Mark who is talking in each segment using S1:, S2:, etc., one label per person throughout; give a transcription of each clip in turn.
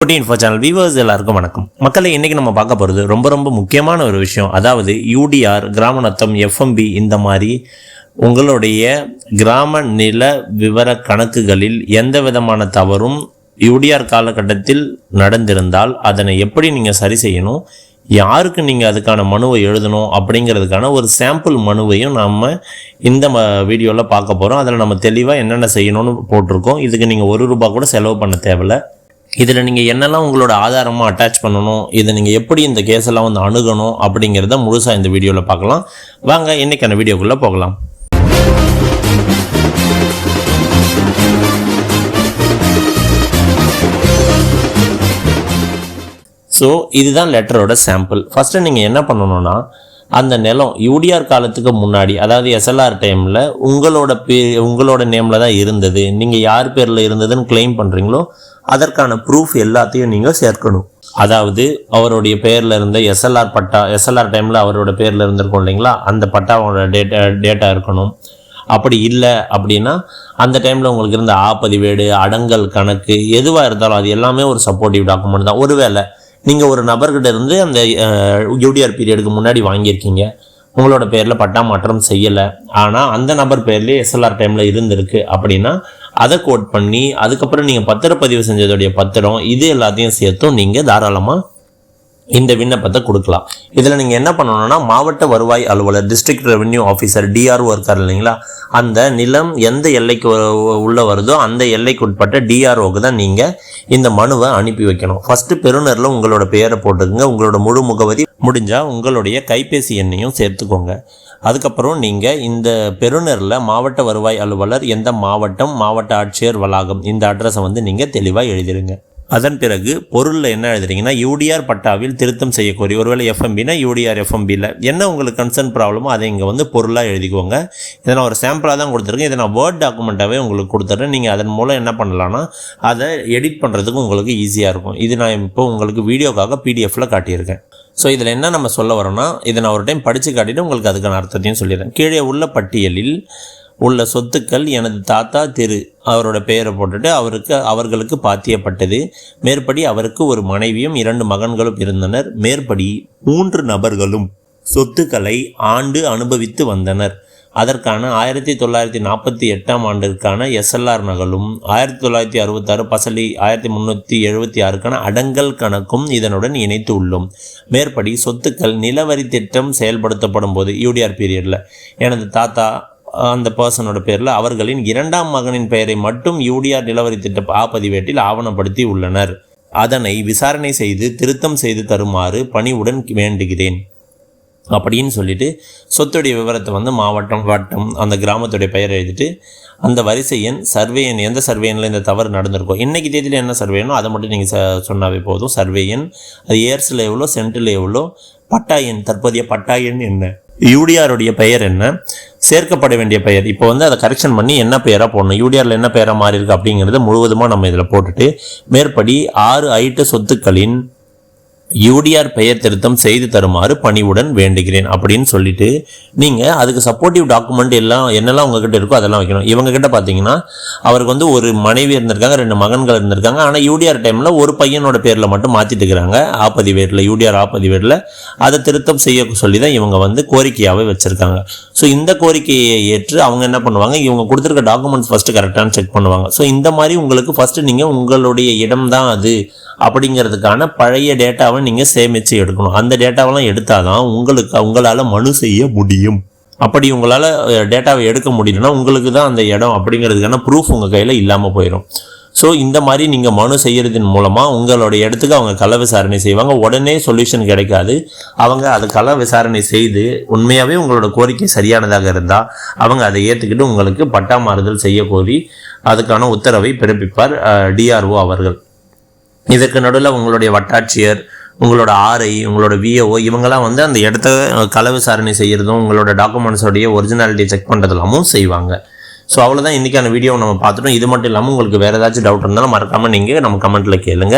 S1: Info channel viewers எல்லாருக்கும் வணக்கம். மக்களை இன்னைக்கு நம்ம பார்க்க போகிறது ரொம்ப முக்கியமான ஒரு விஷயம். அதாவது யூடிஆர், கிராம நத்தம், எஃப்எம்பி இந்த மாதிரி உங்களுடைய கிராம நில விவர கணக்குகளில் எந்த விதமான தவறும் யூடிஆர் காலகட்டத்தில் நடந்திருந்தால் அதனை எப்படி நீங்கள் சரி செய்யணும், யாருக்கு நீங்கள் அதுக்கான மனுவை எழுதணும் அப்படிங்கிறதுக்கான ஒரு சாம்பிள் மனுவையும் நம்ம இந்த வீடியோவில் பார்க்க போகிறோம். அதில் நம்ம தெளிவாக என்னென்ன செய்யணும்னு போட்டிருக்கோம். இதுக்கு நீங்கள் ₹1 கூட செலவு பண்ண தேவையில்லை. இதில் நீங்கள் என்னெல்லாம் உங்களோட ஆதாரமாக அட்டாச் பண்ணணும், இதை நீங்கள் எப்படி இந்த கேஸெல்லாம் வந்து அணுகணும் அப்படிங்கிறத முழுசாக இந்த வீடியோவில் பார்க்கலாம். வாங்க இன்றைக்கான வீடியோக்குள்ளே போகலாம். ஸோ இதுதான் லெட்டரோட சாம்பிள். ஃபஸ்ட்டு நீங்கள் என்ன பண்ணணும்னா, அந்த நிலம் யூடிஆர் காலத்துக்கு முன்னாடி, அதாவது எஸ்எல்ஆர் டைமில் உங்களோட நேமில் தான் இருந்தது, நீங்கள் யார் பேரில் இருந்ததுன்னு கிளைம் பண்ணுறீங்களோ அதற்கான ப்ரூஃப் எல்லாத்தையும் நீங்கள் சேர்க்கணும். அதாவது அவருடைய பேரில் இருந்த எஸ்எல்ஆர் டைமில் அவரோட பேரில் இருந்திருக்கும் இல்லைங்களா, அந்த பட்டாவோட டேட்டா இருக்கணும். அப்படி இல்லை அப்படின்னா அந்த டைமில் உங்களுக்கு இருந்த பதிவேடு, அடங்கல் கணக்கு எதுவாக இருந்தாலும் அது எல்லாமே ஒரு சப்போர்ட்டிவ் டாக்குமெண்ட் தான். ஒருவேளை நீங்கள் ஒரு நபர்கிட்ட இருந்து அந்த யூடிஆர் பீரியடுக்கு முன்னாடி வாங்கியிருக்கீங்க, உங்களோட பேரில் பட்டா மாற்றம் செய்யலை, ஆனால் அந்த நபர் பேர்லேயே எஸ்எல்ஆர் டைமில் இருந்திருக்கு அப்படின்னா அதை கோட் பண்ணி அதுக்கப்புறம் நீங்கள் பத்திரப்பதிவு செஞ்சதோடைய பத்திரம் இது எல்லாத்தையும் சேர்த்தும் நீங்கள் தாராளமாக இந்த விண்ணப்பத்தை கொடுக்கலாம். இதில் நீங்கள் என்ன பண்ணணும்னா, மாவட்ட வருவாய் அலுவலர், டிஸ்ட்ரிக்ட் ரெவென்யூ ஆஃபீஸர், டிஆர்ஓ இருக்கார் இல்லைங்களா, அந்த நிலம் எந்த எல்லைக்கு உள்ள வருதோ அந்த எல்லைக்கு உட்பட்ட டிஆர்ஓக்கு தான் நீங்கள் இந்த மனுவை அனுப்பி வைக்கணும். ஃபஸ்ட்டு பெறுநரில் உங்களோட பெயரை போட்டுக்கோங்க, உங்களோட முழு முகவரி, முடிஞ்சால் உங்களுடைய கைபேசி எண்ணையும் சேர்த்துக்கோங்க. அதுக்கப்புறம் நீங்கள் இந்த பெறுநரில் மாவட்ட வருவாய் அலுவலர், எந்த மாவட்டம், மாவட்ட ஆட்சியர் வளாகம், இந்த அட்ரஸை வந்து நீங்கள் தெளிவாக எழுதிடுங்க. அதன் பிறகு பொருளில் என்ன எழுதுறீங்கன்னா, யூடிஆர் பட்டாவில் திருத்தம் செய்யக்கோரி, ஒருவேளை எஃப்எம்பினா யூடிஆர் எஃப்எம்பியில் என்ன உங்களுக்கு கன்சர்ன் ப்ராப்ளமோ அதை இங்கே வந்து பொருளாக எழுதிக்குவோங்க. இதை நான் ஒரு சாம்பிளாக தான் கொடுத்துருக்கேன். இதை நான் வேர்ட் டாக்குமெண்ட்டாகவே உங்களுக்கு கொடுத்துட்றேன். நீங்கள் அதன் மூலம் என்ன பண்ணலான்னா அதை எடிட் பண்ணுறதுக்கு உங்களுக்கு ஈஸியாக இருக்கும். இது நான் இப்போ உங்களுக்கு வீடியோக்காக பிடிஎஃப்பில் காட்டியிருக்கேன். ஸோ இதில் என்ன நம்ம சொல்ல வரோன்னா, இதை நான் ஒரு டைம் படித்து காட்டிட்டு உங்களுக்கு அதுக்கான அர்த்தத்தையும் சொல்லிடுறேன். கீழே உள்ள பட்டியலில் உள்ள சொத்துக்கள் எனது தாத்தா திரு அவரோட பெயரை போட்டுட்டு அவர்களுக்கு பாத்தியப்பட்டது. மேற்படி அவருக்கு ஒரு மனைவியும் 2 மகன்களும் இருந்தனர். மேற்படி 3 நபர்களும் சொத்துக்களை ஆண்டு அனுபவித்து வந்தனர். அதற்கான 1948ஆம் ஆண்டிற்கான எஸ்எல்ஆர் நகலும் 1966 பசலி 1376க்கான அடங்கல் கணக்கும் இதனுடன் இணைத்து உள்ளோம். மேற்படி சொத்துக்கள் நிலவரி திட்டம் செயல்படுத்தப்படும் போது யூடிஆர் பீரியடில் எனது தாத்தா அந்த பர்சனோட பேரில் அவர்களின் 2ஆம் மகனின் பெயரை மட்டும் யூடிஆர் நிலவரி திட்ட பதிவேட்டில் ஆவணப்படுத்தி உள்ளனர். அதனை விசாரணை செய்து திருத்தம் செய்து தருமாறு பணிவுடன் வேண்டுகிறேன் அப்படின்னு சொல்லிட்டு சொத்துடைய விவரத்தை வந்து மாவட்டம், வட்டம், அந்த கிராமத்துடைய பெயர் எழுதிட்டு அந்த வரிசை எண், சர்வே எண், எந்த சர்வே எண்ணில் இந்த தவறு நடந்திருக்கும், இன்றைக்கி தேதியில் என்ன சர்வே எண்ணோ அதை மட்டும் நீங்கள் சொன்னாவே போதும். சர்வே எண், அது இயர்ஸில் எவ்வளோ, சென்ட்டில் எவ்வளோ, பட்டா எண், தற்போதைய பட்டா எண் என்ன, யூடிஆருடைய பெயர் என்ன, சேர்க்கப்பட வேண்டிய பெயர், இப்போ வந்து அதை கரெக்ஷன் பண்ணி என்ன பெயராக போடணும், யூடிஆரில் என்ன பெயராக மாறி இருக்கு அப்படிங்கிறத முழுவதுமாக நம்ம இதில் போட்டுட்டு மேற்படி 6 ஐட்டு சொத்துக்களின் யூடிஆர் பெயர் திருத்தம் செய்து தருமாறு பணிவுடன் வேண்டுகிறேன் அப்படின்னு சொல்லிட்டு நீங்கள் அதுக்கு சப்போர்ட்டிவ் டாக்குமெண்ட் எல்லாம் என்னெல்லாம் உங்ககிட்ட இருக்கோ அதெல்லாம் வைக்கணும். இவங்ககிட்ட பார்த்தீங்கன்னா அவருக்கு வந்து ஒரு மனைவி இருந்திருக்காங்க, 2 மகன்கள் இருந்திருக்காங்க. ஆனால் யூடிஆர் டைமில் ஒரு பையனோட பேரில் மட்டும் மாற்றிட்டு இருக்கிறாங்க. பதிவேட்டில், யூடிஆர் பதிவேட்டில் அதை திருத்தம் செய்ய சொல்லி தான் இவங்க வந்து கோரிக்கையாகவே வச்சுருக்காங்க. ஸோ இந்த கோரிக்கையை ஏற்று அவங்க என்ன பண்ணுவாங்க, இவங்க கொடுத்துருக்க டாக்குமெண்ட்ஸ் ஃபஸ்ட்டு கரெக்டானு செக் பண்ணுவாங்க. ஸோ இந்த மாதிரி உங்களுக்கு ஃபஸ்ட்டு நீங்கள் உங்களுடைய இடம் தான் அது அப்படிங்கிறதுக்கான பழைய டேட்டாவை நீங்கள் சேமித்து எடுக்கணும். அந்த டேட்டாவெல்லாம் எடுத்தால் தான் உங்களால் மனு செய்ய முடியும். அப்படி உங்களால் டேட்டாவை எடுக்க முடியலன்னா உங்களுக்கு தான் அந்த இடம் அப்படிங்கிறதுக்கான ப்ரூஃப் உங்கள் கையில் இல்லாமல் போயிடும். ஸோ இந்த மாதிரி நீங்கள் மனு செய்கிறதின் மூலமாக உங்களோட இடத்துக்கு அவங்க கள விசாரணை செய்வாங்க. உடனே சொல்யூஷன் கிடைக்காது. அவங்க அது கள விசாரணை செய்து உண்மையாகவே உங்களோட கோரிக்கை சரியானதாக இருந்தால் அவங்க அதை ஏற்றுக்கிட்டு உங்களுக்கு பட்டா மாறுதல் செய்ய கோரி அதுக்கான உத்தரவை பிறப்பிப்பார் டிஆர்ஓ அவர்கள். இதற்கு நடுவில் உங்களுடைய வட்டாட்சியர், உங்களோட ஆர்ஐ, உங்களோட விஏஓ இவங்கெல்லாம் வந்து அந்த இடத்த கள விசாரணை செய்கிறதும் உங்களோட டாக்குமெண்ட்ஸோடைய ஒரிஜினாலிட்டியை செக் பண்ணுறதுலாமும் செய்வாங்க. ஸோ அவ்வளோதான் இன்றைக்கான வீடியோவை நம்ம பார்த்துட்டோம். இது மட்டும் இல்லாமல் உங்களுக்கு வேறு ஏதாச்சும் டவுட் இருந்தாலும் மறக்காமல் நீங்கள் நம்ம கமெண்ட்டில் கேளுங்க.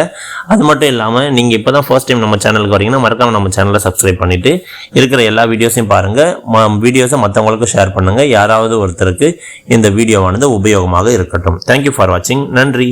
S1: அது மட்டும் இல்லாமல் நீங்கள் இப்போ தான் ஃபர்ஸ்ட் டைம் நம்ம சேனலுக்கு வரீங்கன்னா மறக்காமல் நம்ம சேனலை சப்ஸ்கிரைப் பண்ணிவிட்டு இருக்கிற எல்லா வீடியோஸையும் பாருங்கள். வீடியோஸை மற்றவங்களுக்கு ஷேர் பண்ணுங்கள். யாராவது ஒருத்தருக்கு இந்த வீடியோவானது உபயோகமாக இருக்கட்டும். தேங்க்யூ ஃபார் வாட்சிங். நன்றி.